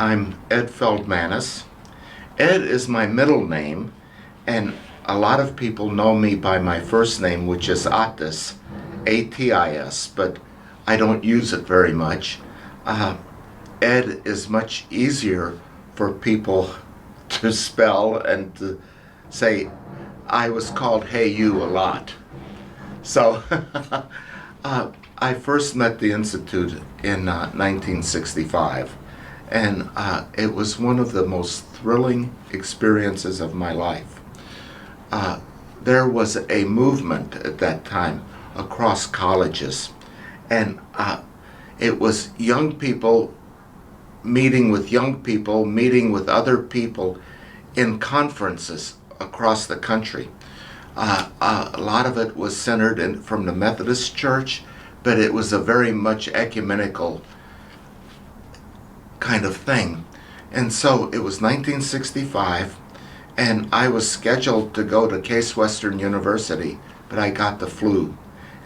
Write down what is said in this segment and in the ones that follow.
I'm Ed FELDMANIS. Ed is my middle name, and a lot of people know me by my first name, which is Atis, A-T-I-S, but I don't use it very much. Ed is much easier for people to spell and to say. I was called Hey You a lot. So I first met the Institute in 1965, and it was one of the most thrilling experiences of my life. There was a movement at that time across colleges, and it was young people meeting with young people, meeting with other people in conferences across the country. A lot of it was centered from the Methodist Church, but it was a very much ecumenical kind of thing. And so it was 1965, and I was scheduled to go to Case Western University, but I got the flu,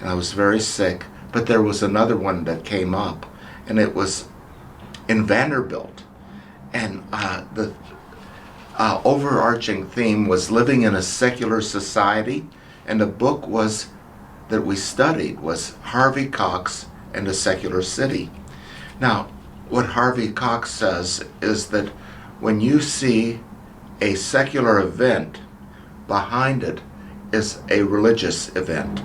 and I was very sick. But there was another one that came up, and it was in Vanderbilt, and the overarching theme was living in a secular society, and the book that we studied was Harvey Cox and a Secular City. Now, what Harvey Cox says is that when you see a secular event, behind it is a religious event.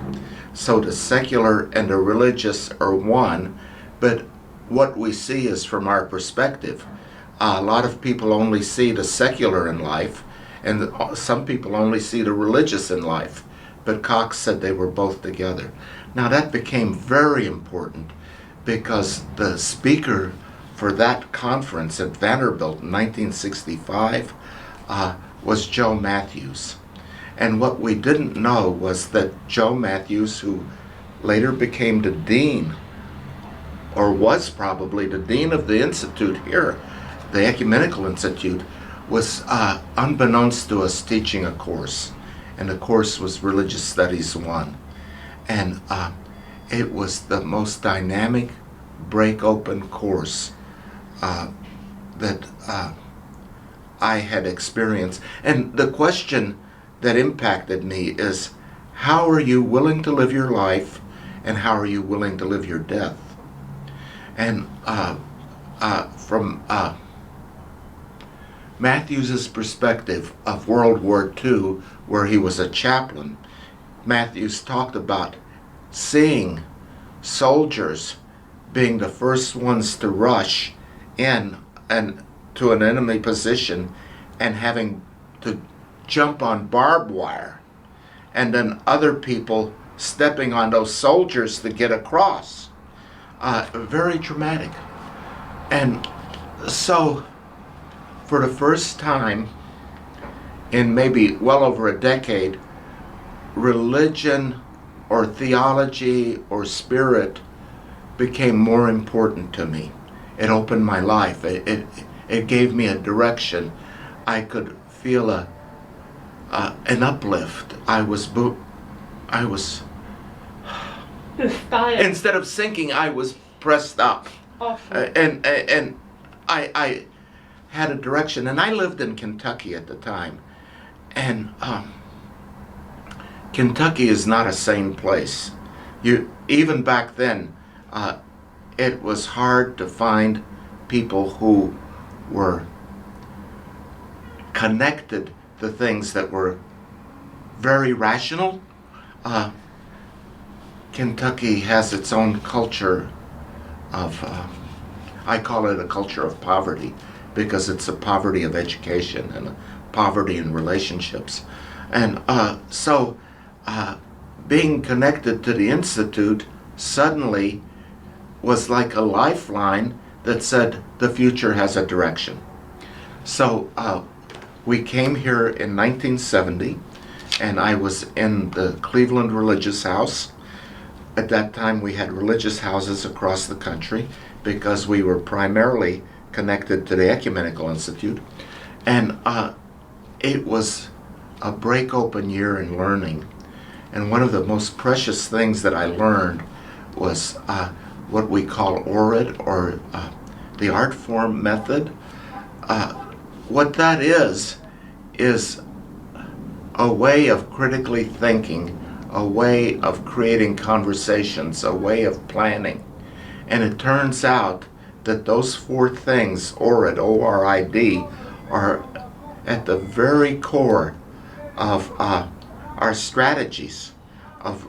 So the secular and the religious are one, but what we see is from our perspective. A lot of people only see the secular in life, and some people only see the religious in life. But Cox said they were both together. Now that became very important because the speaker for that conference at Vanderbilt in 1965 was Joe Matthews. And what we didn't know was that Joe Matthews, who later became the dean, or was probably the dean of the Institute here, the Ecumenical Institute, was unbeknownst to us teaching a course, and the course was Religious Studies 1. And it was the most dynamic, break-open course that I had experienced. And the question that impacted me is, how are you willing to live your life, and how are you willing to live your death? And from Matthews's perspective of World War II, where he was a chaplain, Matthews talked about seeing soldiers being the first ones to rush in and to an enemy position and having to jump on barbed wire, and then other people stepping on those soldiers to get across. Very dramatic. And so for the first time in maybe well over a decade, religion or theology or spirit became more important to me. It opened my life. It gave me a direction. I could feel an uplift. I was instead of sinking, I was pressed up. And I had a direction, and I lived in Kentucky at the time, and Kentucky is not a sane place. Even back then, it was hard to find people who were connected to things that were very rational. Kentucky has its own culture of, I call it a culture of poverty, because it's a poverty of education and a poverty in relationships. And so being connected to the Institute suddenly was like a lifeline that said the future has a direction. So we came here in 1970, and I was in the Cleveland Religious House. At that time we had religious houses across the country because we were primarily connected to the Ecumenical Institute. And it was a break-open year in learning. And one of the most precious things that I learned was what we call ORID, or the art form method. Uh, what that is a way of critically thinking, a way of creating conversations, a way of planning. And it turns out that those four things, ORID, O-R-I-D, are at the very core of our strategies, of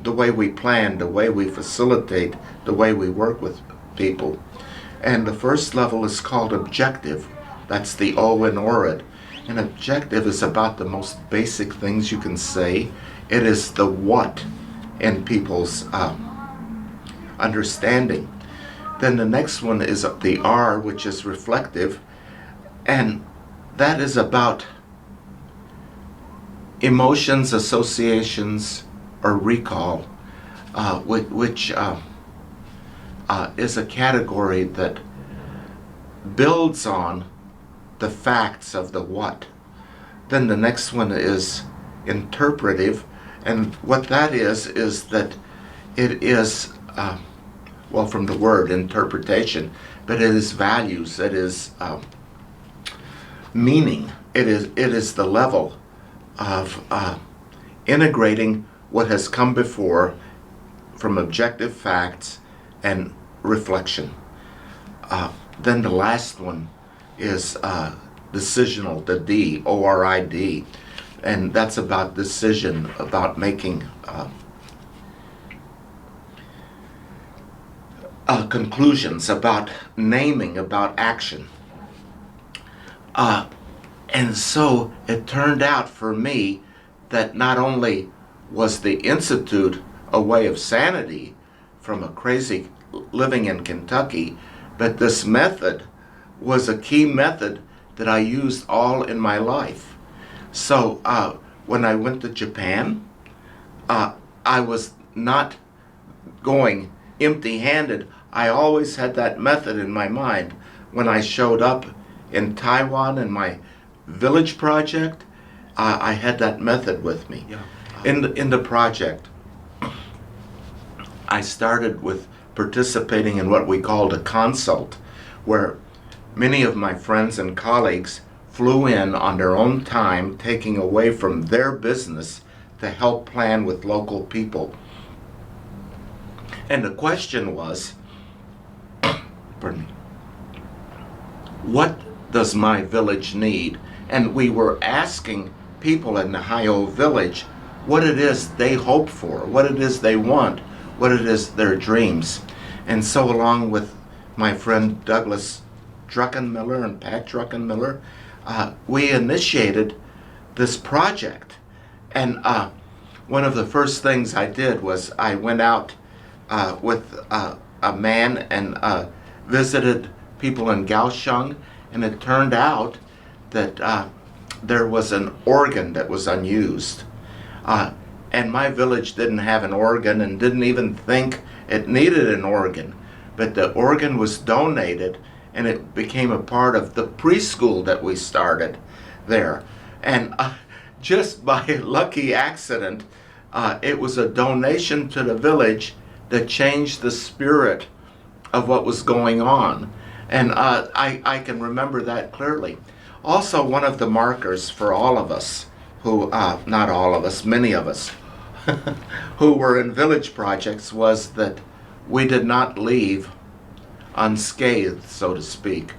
the way we plan, the way we facilitate, the way we work with people. And the first level is called objective. That's the O in ORID. An objective is about the most basic things you can say. It is the what in people's understanding. Then the next one is the R, which is reflective, and that is about emotions, associations, or recall, which is a category that builds on the facts of the what. Then the next one is interpretive, and what that is that it is, well, from the word interpretation, but it is values, it is meaning, it is the level of integrating what has come before from objective facts and reflection. Then the last one is decisional, the D, O-R-I-D, and that's about decision, about making conclusions, about naming, about action. And so it turned out for me that not only was the Institute a way of sanity from a crazy living in Kentucky, but this method was a key method that I used all in my life. So when I went to Japan, I was not going empty-handed. I always had that method in my mind. When I showed up in Taiwan in my village project, I had that method with me. Yeah. In the project, I started with participating in what we called a consult, where many of my friends and colleagues flew in on their own time, taking away from their business to help plan with local people. And the question was, pardon me, what does my village need? And we were asking people in the Ohio village what it is they hope for, what it is they want, what it is their dreams. And so along with my friend Douglas Druckenmiller and Pat Druckenmiller, we initiated this project. And one of the first things I did was I went out with a man and visited people in Kaohsiung, and it turned out that there was an organ that was unused. And my village didn't have an organ and didn't even think it needed an organ. But the organ was donated, and it became a part of the preschool that we started there. And just by lucky accident, it was a donation to the village that changed the spirit of what was going on. And I can remember that clearly. Also, one of the markers for all of us, who, not all of us, many of us, who were in village projects, was that we did not leave unscathed, so to speak.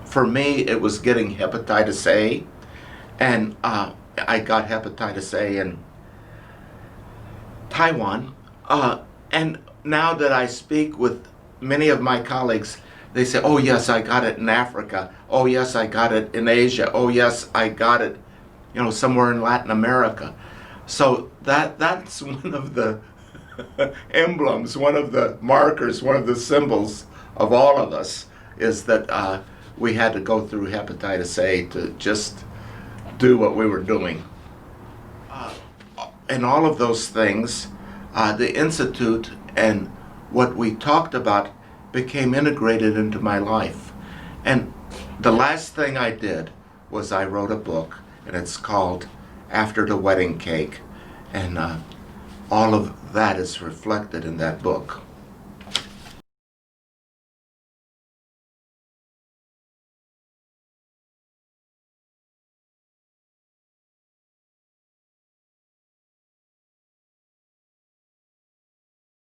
For me, it was getting hepatitis A, and I got hepatitis A in Taiwan. And now that I speak with many of my colleagues, they say, oh yes, I got it in Africa. Oh yes, I got it in Asia. Oh yes, I got it, somewhere in Latin America. So that's one of the emblems, one of the markers, one of the symbols of all of us, is that we had to go through hepatitis A to just do what we were doing. And all of those things, the Institute and what we talked about became integrated into my life. And the last thing I did was I wrote a book, and it's called After the Wedding Cake. And all of that is reflected in that book.